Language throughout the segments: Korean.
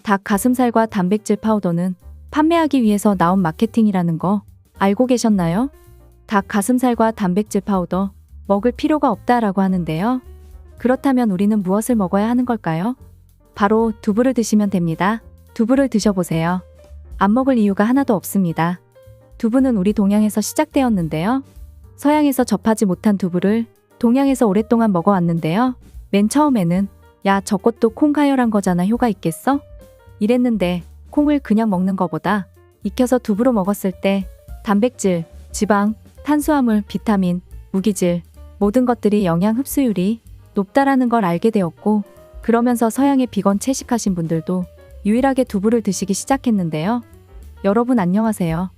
닭 가슴살과 단백질 파우더는 판매하기 위해서 나온 마케팅이라는 거 알고 계셨나요? 닭 가슴살과 단백질 파우더 먹을 필요가 없다라고 하는데요. 그렇다면 우리는 무엇을 먹어야 하는 걸까요? 바로 두부를 드시면 됩니다. 두부를 드셔보세요. 안 먹을 이유가 하나도 없습니다. 두부는 우리 동양에서 시작되었는데요. 서양에서 접하지 못한 두부를 동양에서 오랫동안 먹어왔는데요. 맨 처음에는 야, 저것도 콩 가열한 거잖아, 효가 있겠어? 이랬는데 콩을 그냥 먹는 거보다 익혀서 두부로 먹었을 때 단백질, 지방, 탄수화물, 비타민, 무기질 모든 것들이 영양 흡수율이 높다라는 걸 알게 되었고, 그러면서 서양의 비건 채식하신 분들도 유일하게 두부를 드시기 시작했는데요. 여러분 안녕하세요.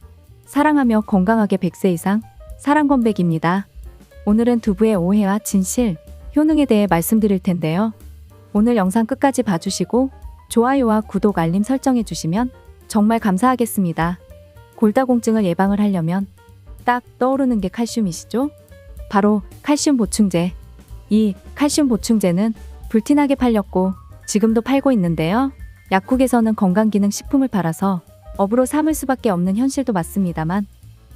사랑하며 건강하게 100세 이상 사랑건백입니다. 오늘은 두부의 오해와 진실, 효능에 대해 말씀드릴 텐데요. 오늘 영상 끝까지 봐주시고 좋아요와 구독, 알림 설정해 주시면 정말 감사하겠습니다. 골다공증을 예방을 하려면 딱 떠오르는 게 칼슘이시죠? 바로 칼슘 보충제. 이 칼슘 보충제는 불티나게 팔렸고 지금도 팔고 있는데요. 약국에서는 건강기능식품을 팔아서 업으로 삼을 수밖에 없는 현실도 맞습니다만,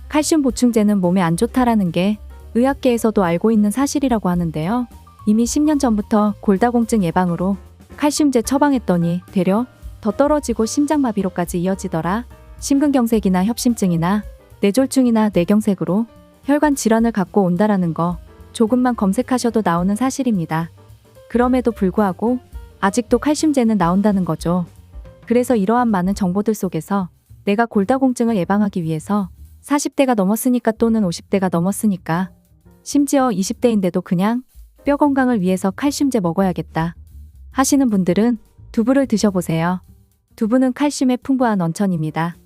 칼슘 보충제는 몸에 안 좋다라는 게 의학계에서도 알고 있는 사실이라고 하는데요. 이미 10년 전부터 골다공증 예방으로 칼슘제 처방했더니 되려 더 떨어지고 심장마비로까지 이어지더라. 심근경색이나 협심증이나 뇌졸중이나 뇌경색으로 혈관 질환을 갖고 온다라는 거 조금만 검색하셔도 나오는 사실입니다. 그럼에도 불구하고 아직도 칼슘제는 나온다는 거죠. 그래서 이러한 많은 정보들 속에서 내가 골다공증을 예방하기 위해서 40대가 넘었으니까 또는 50대가 넘었으니까 심지어 20대인데도 그냥 뼈 건강을 위해서 칼슘제 먹어야겠다 하시는 분들은 두부를 드셔보세요. 두부는 칼슘의 풍부한 원천입니다.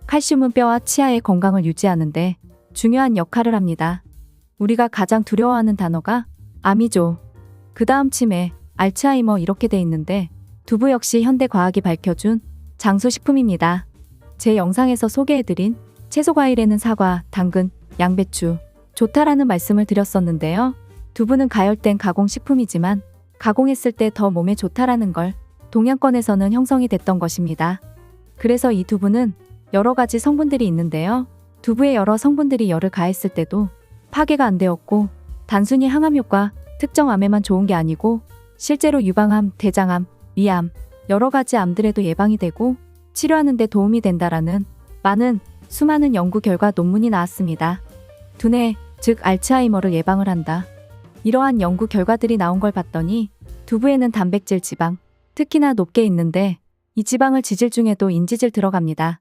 칼슘은 뼈와 치아의 건강을 유지하는데 중요한 역할을 합니다. 우리가 가장 두려워하는 단어가 암이죠. 그 다음 치매, 알츠하이머 이렇게 돼 있는데 두부 역시 현대과학이 밝혀준 장수식품입니다. 제 영상에서 소개해드린 채소과일에는 사과, 당근, 양배추 좋다라는 말씀을 드렸었는데요. 두부는 가열된 가공식품이지만 가공했을 때 더 몸에 좋다라는 걸 동양권에서는 형성이 됐던 것입니다. 그래서 이 두부는 여러 가지 성분들이 있는데요. 두부의 여러 성분들이 열을 가했을 때도 파괴가 안 되었고, 단순히 항암 효과, 특정 암에만 좋은 게 아니고 실제로 유방암, 대장암, 위암, 여러 가지 암들에도 예방이 되고 치료하는 데 도움이 된다라는 수많은 연구 결과 논문이 나왔습니다. 두뇌, 즉 알츠하이머를 예방을 한다. 이러한 연구 결과들이 나온 걸 봤더니 두부에는 단백질, 지방, 특히나 높게 있는데 이 지방을 지질 중에도 인지질 들어갑니다.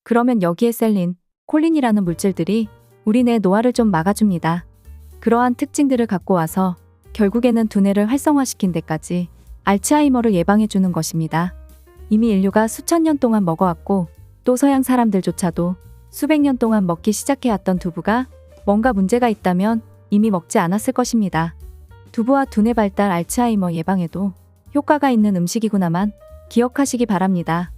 그러면 여기에 셀린, 콜린이라는 물질들이 우리 뇌 노화를 좀 막아줍니다. 그러한 특징들을 갖고 와서 결국에는 두뇌를 활성화시킨 데까지 알츠하이머를 예방해주는 것입니다. 이미 인류가 수천 년 동안 먹어왔고 또 서양 사람들조차도 수백 년 동안 먹기 시작해왔던 두부가 뭔가 문제가 있다면 이미 먹지 않았을 것입니다. 두부와 두뇌 발달, 알츠하이머 예방에도 효과가 있는 음식이구나만 기억하시기 바랍니다.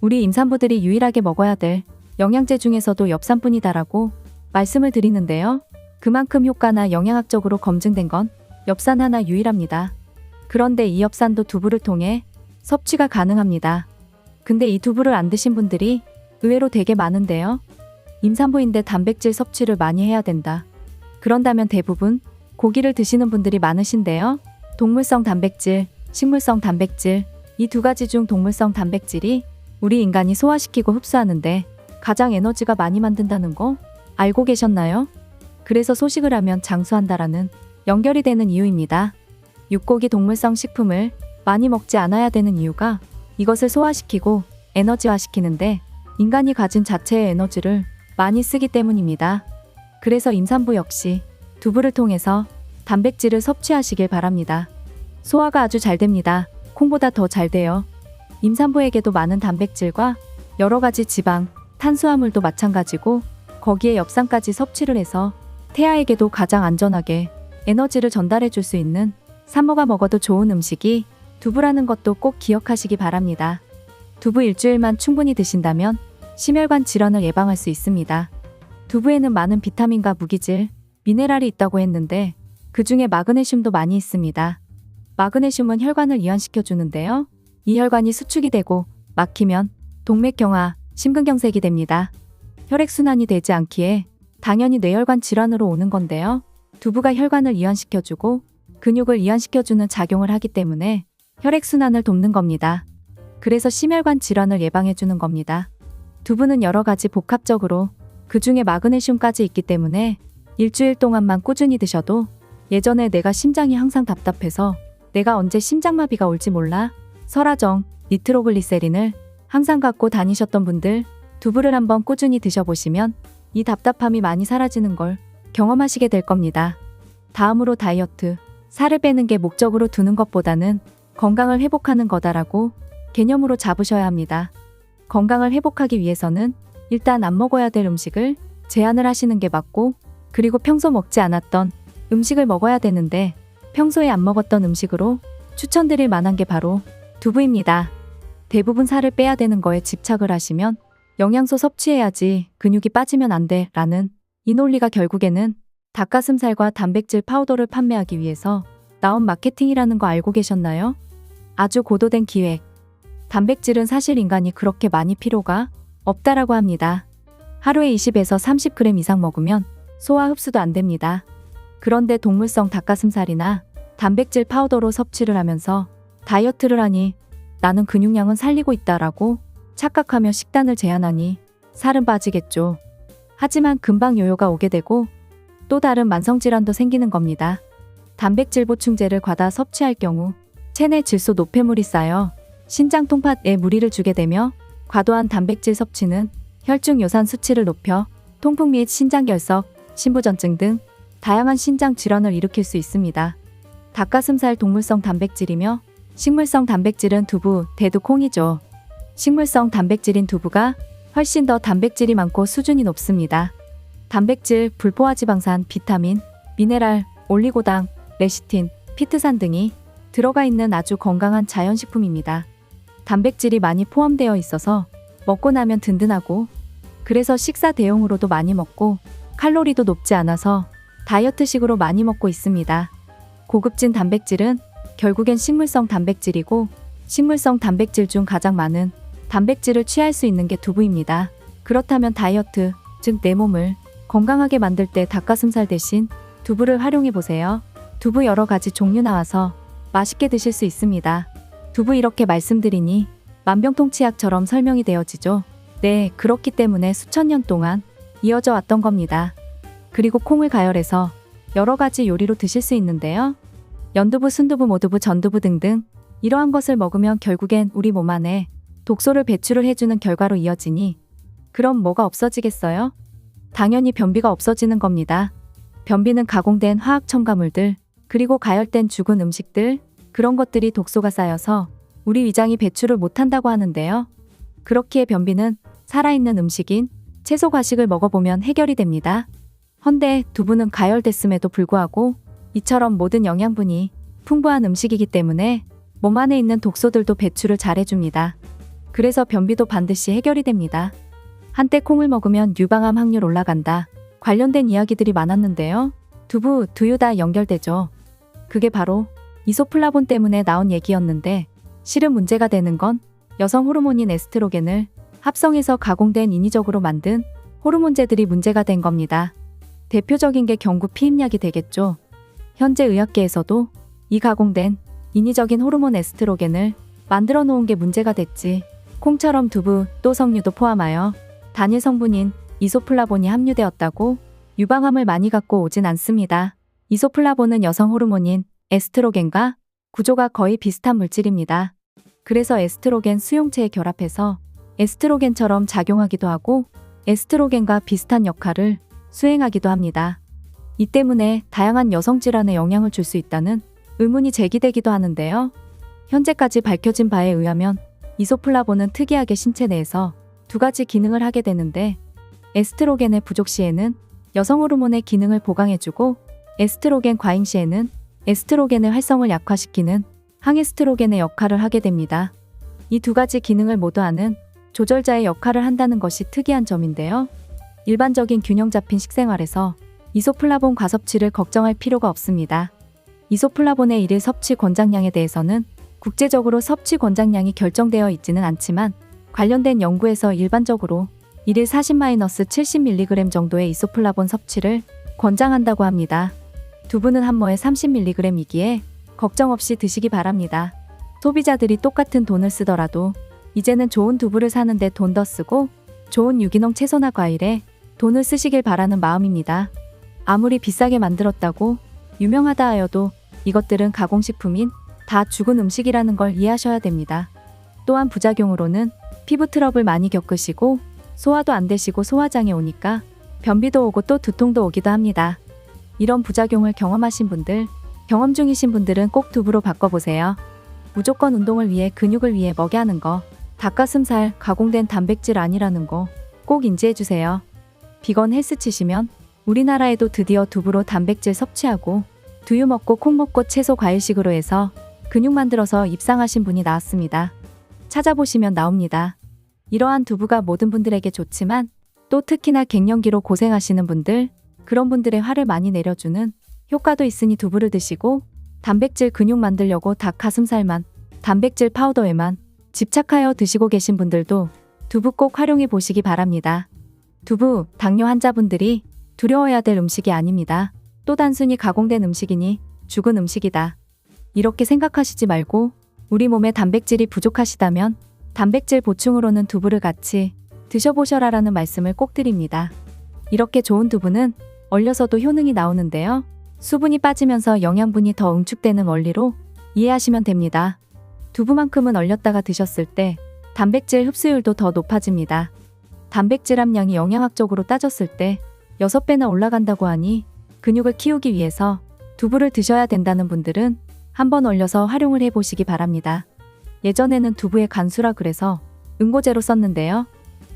우리 임산부들이 유일하게 먹어야 될 영양제 중에서도 엽산뿐이다라고 말씀을 드리는데요. 그만큼 효과나 영양학적으로 검증된 건 엽산 하나 유일합니다. 그런데 이 엽산도 두부를 통해 섭취가 가능합니다. 근데 이 두부를 안 드신 분들이 의외로 되게 많은데요. 임산부인데 단백질 섭취를 많이 해야 된다. 그런다면 대부분 고기를 드시는 분들이 많으신데요. 동물성 단백질, 식물성 단백질, 이 두 가지 중 동물성 단백질이 우리 인간이 소화시키고 흡수하는데 가장 에너지가 많이 만든다는 거 알고 계셨나요? 그래서 소식을 하면 장수한다라는 연결이 되는 이유입니다. 육고기 동물성 식품을 많이 먹지 않아야 되는 이유가 이것을 소화시키고 에너지화시키는데 인간이 가진 자체의 에너지를 많이 쓰기 때문입니다. 그래서 임산부 역시 두부를 통해서 단백질을 섭취하시길 바랍니다. 소화가 아주 잘 됩니다. 콩보다 더 잘 돼요. 임산부에게도 많은 단백질과 여러 가지 지방, 탄수화물도 마찬가지고 거기에 엽산까지 섭취를 해서 태아에게도 가장 안전하게 에너지를 전달해 줄 수 있는 산모가 먹어도 좋은 음식이 두부라는 것도 꼭 기억하시기 바랍니다. 두부 일주일만 충분히 드신다면 심혈관 질환을 예방할 수 있습니다. 두부에는 많은 비타민과 무기질, 미네랄이 있다고 했는데 그 중에 마그네슘도 많이 있습니다. 마그네슘은 혈관을 이완시켜 주는데요. 이 혈관이 수축이 되고 막히면 동맥경화, 심근경색이 됩니다. 혈액순환이 되지 않기에 당연히 뇌혈관 질환으로 오는 건데요. 두부가 혈관을 이완시켜주고 근육을 이완시켜주는 작용을 하기 때문에 혈액순환을 돕는 겁니다. 그래서 심혈관 질환을 예방해주는 겁니다. 두부는 여러 가지 복합적으로 그 중에 마그네슘까지 있기 때문에 일주일 동안만 꾸준히 드셔도 예전에 내가 심장이 항상 답답해서 내가 언제 심장마비가 올지 몰라 설화정, 니트로글리세린을 항상 갖고 다니셨던 분들 두부를 한번 꾸준히 드셔보시면 이 답답함이 많이 사라지는 걸 경험하시게 될 겁니다. 다음으로 다이어트, 살을 빼는 게 목적으로 두는 것보다는 건강을 회복하는 거다라고 개념으로 잡으셔야 합니다. 건강을 회복하기 위해서는 일단 안 먹어야 될 음식을 제한을 하시는 게 맞고 그리고 평소 먹지 않았던 음식을 먹어야 되는데 평소에 안 먹었던 음식으로 추천드릴 만한 게 바로 두부입니다. 대부분 살을 빼야 되는 거에 집착을 하시면 영양소 섭취해야지 근육이 빠지면 안 돼 라는 이 논리가 결국에는 닭가슴살과 단백질 파우더를 판매하기 위해서 나온 마케팅이라는 거 알고 계셨나요? 아주 고도된 기획. 단백질은 사실 인간이 그렇게 많이 필요가 없다라고 합니다. 하루에 20에서 30g 이상 먹으면 소화 흡수도 안 됩니다. 그런데 동물성 닭가슴살이나 단백질 파우더로 섭취를 하면서 다이어트를 하니 나는 근육량은 살리고 있다라고 착각하며 식단을 제한하니 살은 빠지겠죠. 하지만 금방 요요가 오게 되고 또 다른 만성질환도 생기는 겁니다. 단백질 보충제를 과다 섭취할 경우 체내 질소 노폐물이 쌓여 신장 통파에 무리를 주게 되며 과도한 단백질 섭취는 혈중 요산 수치를 높여 통풍 및 신장결석, 신부전증 등 다양한 신장 질환을 일으킬 수 있습니다. 닭가슴살 동물성 단백질이며 식물성 단백질은 두부, 대두, 콩이죠. 식물성 단백질인 두부가 훨씬 더 단백질이 많고 수준이 높습니다. 단백질, 불포화지방산, 비타민, 미네랄, 올리고당, 레시틴, 피트산 등이 들어가 있는 아주 건강한 자연식품입니다. 단백질이 많이 포함되어 있어서 먹고 나면 든든하고 그래서 식사 대용으로도 많이 먹고 칼로리도 높지 않아서 다이어트식으로 많이 먹고 있습니다. 고급진 단백질은 결국엔 식물성 단백질이고 식물성 단백질 중 가장 많은 단백질을 취할 수 있는 게 두부입니다. 그렇다면 다이어트, 즉 내 몸을 건강하게 만들 때 닭가슴살 대신 두부를 활용해 보세요. 두부 여러 가지 종류 나와서 맛있게 드실 수 있습니다. 두부 이렇게 말씀드리니 만병통치약처럼 설명이 되어지죠. 네, 그렇기 때문에 수천 년 동안 이어져 왔던 겁니다. 그리고 콩을 가열해서 여러 가지 요리로 드실 수 있는데요. 연두부, 순두부, 모두부, 전두부 등등 이러한 것을 먹으면 결국엔 우리 몸 안에 독소를 배출을 해주는 결과로 이어지니 그럼 뭐가 없어지겠어요? 당연히 변비가 없어지는 겁니다. 변비는 가공된 화학 첨가물들 그리고 가열된 죽은 음식들 그런 것들이 독소가 쌓여서 우리 위장이 배출을 못한다고 하는데요. 그렇기에 변비는 살아있는 음식인 채소 과식을 먹어보면 해결이 됩니다. 헌데 두부는 가열됐음에도 불구하고 이처럼 모든 영양분이 풍부한 음식이기 때문에 몸 안에 있는 독소들도 배출을 잘해줍니다. 그래서 변비도 반드시 해결이 됩니다. 한때 콩을 먹으면 유방암 확률 올라간다. 관련된 이야기들이 많았는데요. 두부, 두유 다 연결되죠. 그게 바로 이소플라본 때문에 나온 얘기였는데 실은 문제가 되는 건 여성 호르몬인 에스트로겐을 합성해서 가공된 인위적으로 만든 호르몬제들이 문제가 된 겁니다. 대표적인 게 경구 피임약이 되겠죠. 현재 의학계에서도 이 가공된 인위적인 호르몬 에스트로겐을 만들어 놓은 게 문제가 됐지. 콩처럼 두부, 또 석류도 포함하여 단일 성분인 이소플라본이 함유되었다고 유방암을 많이 갖고 오진 않습니다. 이소플라본은 여성 호르몬인 에스트로겐과 구조가 거의 비슷한 물질입니다. 그래서 에스트로겐 수용체에 결합해서 에스트로겐처럼 작용하기도 하고 에스트로겐과 비슷한 역할을 수행하기도 합니다. 이 때문에 다양한 여성 질환에 영향을 줄 수 있다는 의문이 제기되기도 하는데요. 현재까지 밝혀진 바에 의하면 이소플라본은 특이하게 신체 내에서 두 가지 기능을 하게 되는데 에스트로겐의 부족 시에는 여성 호르몬의 기능을 보강해주고 에스트로겐 과잉 시에는 에스트로겐의 활성을 약화시키는 항에스트로겐의 역할을 하게 됩니다. 이 두 가지 기능을 모두 하는 조절자의 역할을 한다는 것이 특이한 점인데요. 일반적인 균형 잡힌 식생활에서 이소플라본 과섭취를 걱정할 필요가 없습니다. 이소플라본의 일일 섭취 권장량에 대해서는 국제적으로 섭취 권장량이 결정되어 있지는 않지만 관련된 연구에서 일반적으로 1일 40-70mg 정도의 이소플라본 섭취를 권장한다고 합니다. 두부는 한 모에 30mg이기에 걱정 없이 드시기 바랍니다. 소비자들이 똑같은 돈을 쓰더라도 이제는 좋은 두부를 사는데 돈 더 쓰고 좋은 유기농 채소나 과일에 돈을 쓰시길 바라는 마음입니다. 아무리 비싸게 만들었다고 유명하다 하여도 이것들은 가공식품인 다 죽은 음식이라는 걸 이해하셔야 됩니다. 또한 부작용으로는 피부 트러블 많이 겪으시고 소화도 안 되시고 소화장애 오니까 변비도 오고 또 두통도 오기도 합니다. 이런 부작용을 경험하신 분들, 경험 중이신 분들은 꼭 두부로 바꿔보세요. 무조건 운동을 위해 근육을 위해 먹게 하는 거, 닭가슴살, 가공된 단백질 아니라는 거 꼭 인지해주세요. 비건 헬스 치시면 우리나라에도 드디어 두부로 단백질 섭취하고 두유 먹고 콩 먹고 채소 과일식으로 해서 근육 만들어서 입상하신 분이 나왔습니다. 찾아보시면 나옵니다. 이러한 두부가 모든 분들에게 좋지만 또 특히나 갱년기로 고생하시는 분들, 그런 분들의 화를 많이 내려주는 효과도 있으니 두부를 드시고 단백질 근육 만들려고 닭 가슴살만, 단백질 파우더에만 집착하여 드시고 계신 분들도 두부 꼭 활용해 보시기 바랍니다. 두부, 당뇨 환자분들이 두려워해야 될 음식이 아닙니다. 또 단순히 가공된 음식이니 죽은 음식이다. 이렇게 생각하시지 말고 우리 몸에 단백질이 부족하시다면 단백질 보충으로는 두부를 같이 드셔보셔라라는 말씀을 꼭 드립니다. 이렇게 좋은 두부는 얼려서도 효능이 나오는데요. 수분이 빠지면서 영양분이 더 응축되는 원리로 이해하시면 됩니다. 두부만큼은 얼렸다가 드셨을 때 단백질 흡수율도 더 높아집니다. 단백질 함량이 영양학적으로 따졌을 때 6배나 올라간다고 하니 근육을 키우기 위해서 두부를 드셔야 된다는 분들은 한번 얼려서 활용을 해보시기 바랍니다. 예전에는 두부에 간수라 그래서 응고제로 썼는데요.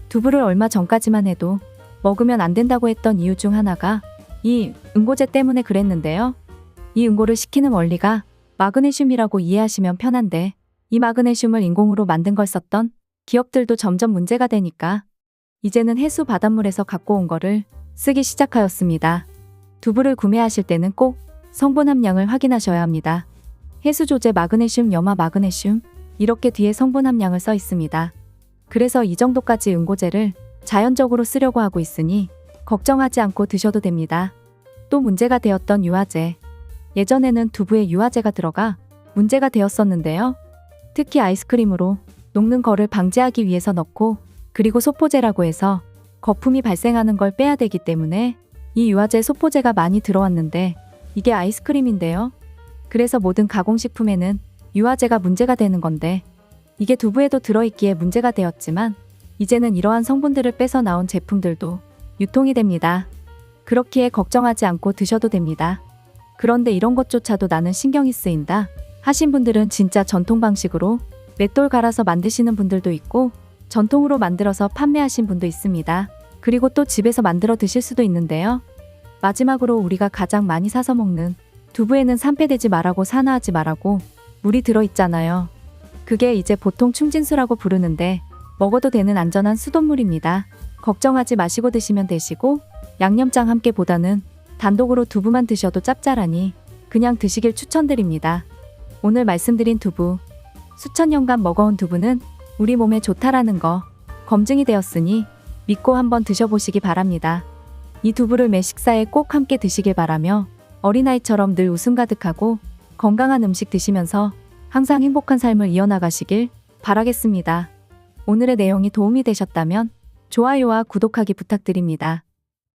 두부를 얼마 전까지만 해도 먹으면 안 된다고 했던 이유 중 하나가 이 응고제 때문에 그랬는데요. 이 응고를 시키는 원리가 마그네슘이라고 이해하시면 편한데 이 마그네슘을 인공으로 만든 걸 썼던 기업들도 점점 문제가 되니까 이제는 해수 바닷물에서 갖고 온 거를 쓰기 시작하였습니다. 두부를 구매하실 때는 꼭 성분 함량을 확인하셔야 합니다. 해수 조제 마그네슘, 염화 마그네슘 이렇게 뒤에 성분 함량을 써 있습니다. 그래서 이 정도까지 응고제를 자연적으로 쓰려고 하고 있으니 걱정하지 않고 드셔도 됩니다. 또 문제가 되었던 유화제. 예전에는 두부에 유화제가 들어가 문제가 되었었는데요. 특히 아이스크림으로 녹는 거를 방지하기 위해서 넣고 그리고 소포제라고 해서 거품이 발생하는 걸 빼야 되기 때문에 이 유화제 소포제가 많이 들어왔는데 이게 아이스크림인데요. 그래서 모든 가공식품에는 유화제가 문제가 되는 건데 이게 두부에도 들어있기에 문제가 되었지만 이제는 이러한 성분들을 빼서 나온 제품들도 유통이 됩니다. 그렇기에 걱정하지 않고 드셔도 됩니다. 그런데 이런 것조차도 나는 신경이 쓰인다 하신 분들은 진짜 전통 방식으로 맷돌 갈아서 만드시는 분들도 있고 전통으로 만들어서 판매하신 분도 있습니다. 그리고 또 집에서 만들어 드실 수도 있는데요. 마지막으로 우리가 가장 많이 사서 먹는 두부에는 산패되지 말라고 산화하지 말라고 물이 들어있잖아요. 그게 이제 보통 충진수라고 부르는데 먹어도 되는 안전한 수돗물입니다. 걱정하지 마시고 드시면 되시고 양념장 함께보다는 단독으로 두부만 드셔도 짭짤하니 그냥 드시길 추천드립니다. 오늘 말씀드린 두부, 수천 년간 먹어온 두부는 우리 몸에 좋다라는 거 검증이 되었으니 믿고 한번 드셔보시기 바랍니다. 이 두부를 매 식사에 꼭 함께 드시길 바라며 어린아이처럼 늘 웃음 가득하고 건강한 음식 드시면서 항상 행복한 삶을 이어나가시길 바라겠습니다. 오늘의 내용이 도움이 되셨다면 좋아요와 구독하기 부탁드립니다.